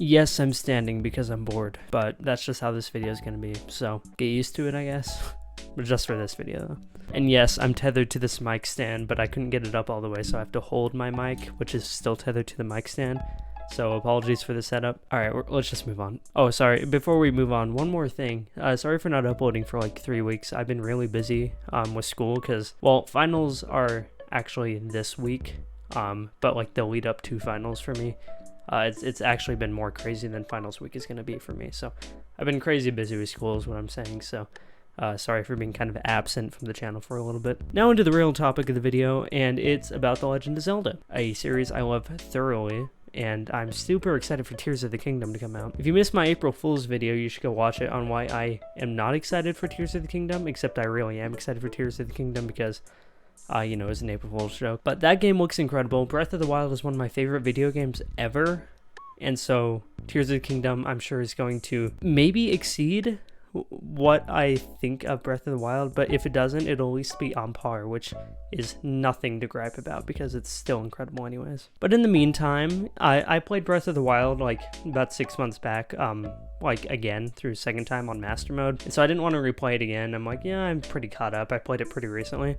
Yes, I'm standing because I'm bored, but that's just how this video is going to be, so get used to it, I guess. But just for this video, though. And yes, I'm tethered to this mic stand, but I couldn't get it up all the way, so I have to hold my mic, which is still tethered to the mic stand. So apologies for the setup. Alright, let's just move on. Oh, sorry, before we move on, one more thing. Sorry for not uploading for like 3 weeks. I've been really busy with school because, well, finals are actually this week, but like the lead up to finals for me. It's actually been more crazy than finals week is going to be for me. So I've been crazy busy with school is what I'm saying. So sorry for being kind of absent from the channel for a little bit. Now into the real topic of the video, and it's about The Legend of Zelda, a series I love thoroughly. And I'm super excited for Tears of the Kingdom to come out. If you missed my April Fool's video, you should go watch it on why I am not excited for Tears of the Kingdom, except I really am excited for Tears of the Kingdom because you know, it's an April Fool's joke. But that game looks incredible. Breath of the Wild is one of my favorite video games ever. And so Tears of the Kingdom, I'm sure, is going to maybe exceed what I think of Breath of the Wild. But if it doesn't, it'll at least be on par, which is nothing to gripe about because it's still incredible anyways. But in the meantime, I played Breath of the Wild like about 6 months back. Like again through second time on master mode. And so I didn't want to replay it again. I'm like, yeah, I'm pretty caught up. I played it pretty recently.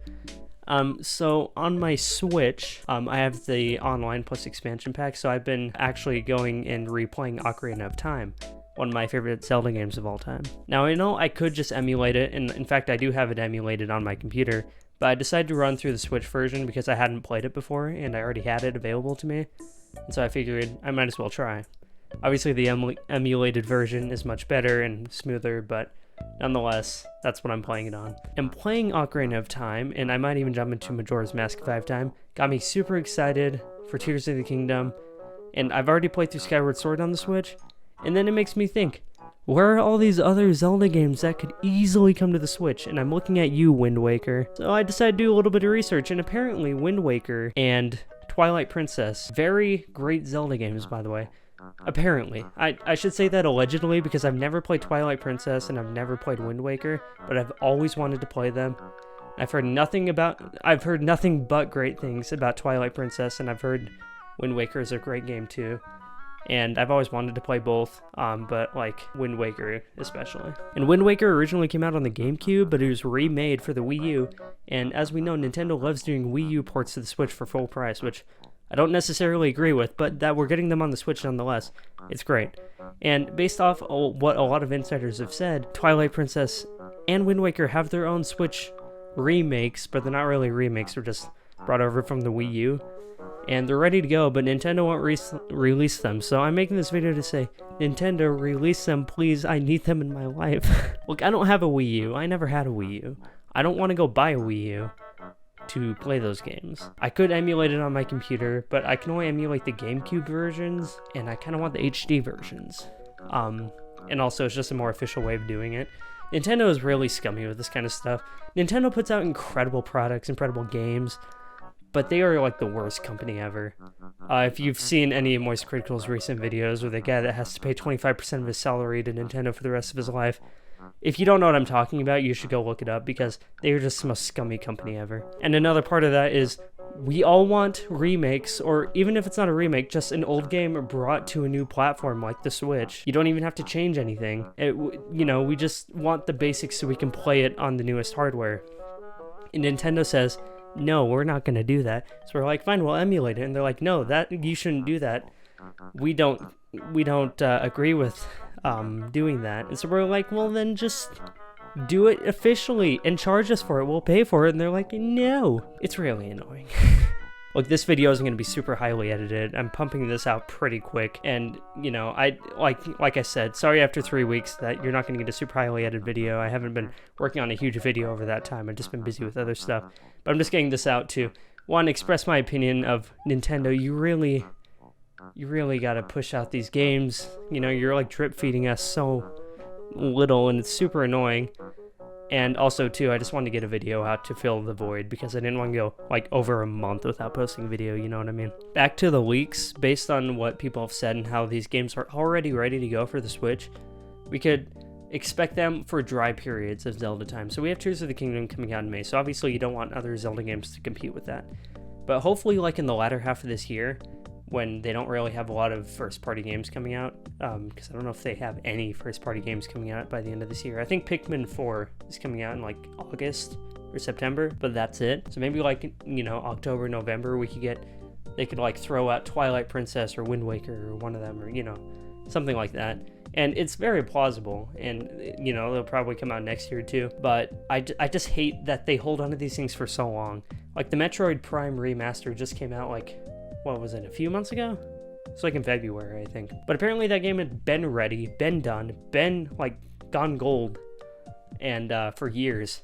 So on my Switch, I have the online plus expansion pack, so I've been actually going and replaying Ocarina of Time, one of my favorite Zelda games of all time. Now, I know I could just emulate it, and in fact, I do have it emulated on my computer, but I decided to run through the Switch version because I hadn't played it before, and I already had it available to me, and so I figured I might as well try. Obviously, the emulated version is much better and smoother, but nonetheless, that's what I'm playing it on. And playing Ocarina of Time, and I might even jump into Majora's Mask 5 time, got me super excited for Tears of the Kingdom, and I've already played through Skyward Sword on the Switch, and then it makes me think, where are all these other Zelda games that could easily come to the Switch? And I'm looking at you, Wind Waker. So I decided to do a little bit of research, and apparently Wind Waker and Twilight Princess, very great Zelda games, by the way. Apparently. I should say that allegedly because I've never played Twilight Princess and I've never played Wind Waker, but I've always wanted to play them. I've heard nothing but great things about Twilight Princess, and I've heard Wind Waker is a great game too. And I've always wanted to play both, but like Wind Waker especially. And Wind Waker originally came out on the GameCube, but it was remade for the Wii U. And as we know, Nintendo loves doing Wii U ports to the Switch for full price, which I don't necessarily agree with, but that we're getting them on the Switch nonetheless. It's great. And based off what a lot of insiders have said, Twilight Princess and Wind Waker have their own Switch remakes, but they're not really remakes, they're just brought over from the Wii U. And they're ready to go, but Nintendo won't release them. So I'm making this video to say, Nintendo, release them, please. I need them in my life. Look, I don't have a Wii U. I never had a Wii U. I don't want to go buy a Wii U to play those games. I could emulate it on my computer, but I can only emulate the GameCube versions, and I kind of want the HD versions. And also, it's just a more official way of doing it. Nintendo is really scummy with this kind of stuff. Nintendo puts out incredible products, incredible games, but they are like the worst company ever. If you've seen any of Moist Critical's recent videos where the guy that has to pay 25% of his salary to Nintendo for the rest of his life, if you don't know what I'm talking about, you should go look it up because they are just the most scummy company ever. And another part of that is we all want remakes, or even if it's not a remake, just an old game brought to a new platform like the Switch. You don't even have to change anything. You know, we just want the basics so we can play it on the newest hardware. And Nintendo says, no, we're not going to do that. So we're like, fine, we'll emulate it. And they're like, no, that you shouldn't do that. We don't agree with doing that. And so we're like, well, then just do it officially and charge us for it. We'll pay for it. And they're like, no. It's really annoying. Look, this video isn't going to be super highly edited. I'm pumping this out pretty quick. And, you know, like I said, sorry after 3 weeks that you're not going to get a super highly edited video. I haven't been working on a huge video over that time. I've just been busy with other stuff. But I'm just getting this out to, one, express my opinion of Nintendo. You really got to push out these games. You know, you're like drip feeding us so little, and it's super annoying. And also, too, I just wanted to get a video out to fill the void because I didn't want to go, like, over a month without posting a video, you know what I mean? Back to the leaks, based on what people have said and how these games are already ready to go for the Switch, we could expect them for dry periods of Zelda time. So we have Tears of the Kingdom coming out in May, so obviously you don't want other Zelda games to compete with that. But hopefully, like, in the latter half of this year, when they don't really have a lot of first-party games coming out, because I don't know if they have any first-party games coming out by the end of this year. I think Pikmin 4 is coming out in like August or September, but that's it. So maybe like, you know, October, November, they could like throw out Twilight Princess or Wind Waker or one of them, or, you know, something like that. And it's very plausible, and, you know, they'll probably come out next year too. But I just hate that they hold on to these things for so long. Like the Metroid Prime remaster just came out like, what was it, a few months ago? It's like in February, I think. But apparently that game had been ready, been done, been like gone gold, and for years,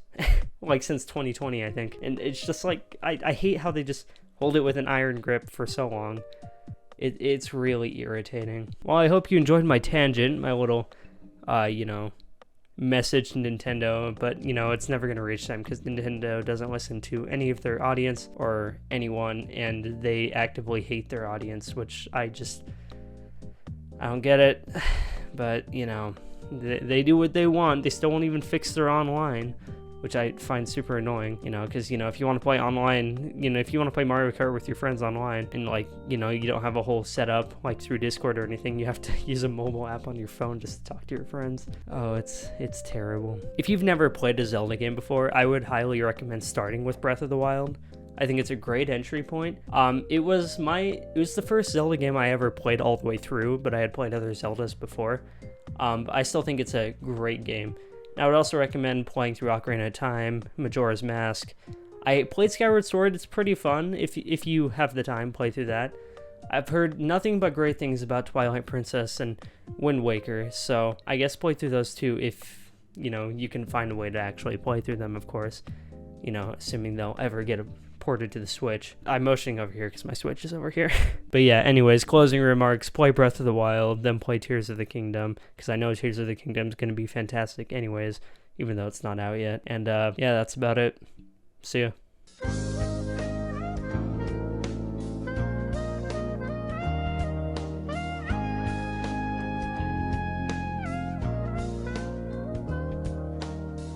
like since 2020, I think. And it's just like, I hate how they just hold it with an iron grip for so long. It's really irritating. Well, I hope you enjoyed my tangent, my little, you know, message to Nintendo, but, you know, it's never going to reach them because Nintendo doesn't listen to any of their audience or anyone, and they actively hate their audience, which I don't get it. But, you know, they do what they want. They still won't even fix their online, which I find super annoying, you know, because, you know, if you want to play online, you know, if you want to play Mario Kart with your friends online and, like, you know, you don't have a whole setup, like, through Discord or anything, you have to use a mobile app on your phone just to talk to your friends. Oh, it's terrible. If you've never played a Zelda game before, I would highly recommend starting with Breath of the Wild. I think it's a great entry point. It was the first Zelda game I ever played all the way through, but I had played other Zeldas before. I still think it's a great game. I would also recommend playing through Ocarina of Time, Majora's Mask. I played Skyward Sword. It's pretty fun. If you have the time, play through that. I've heard nothing but great things about Twilight Princess and Wind Waker, so I guess play through those two if, you know, you can find a way to actually play through them, of course. You know, assuming they'll ever get ported to the Switch. I'm motioning over here because my Switch is over here. But yeah, anyways, closing remarks, play Breath of the Wild, then play Tears of the Kingdom, because I know Tears of the Kingdom is going to be fantastic anyways, even though it's not out yet. And yeah, that's about it. See ya.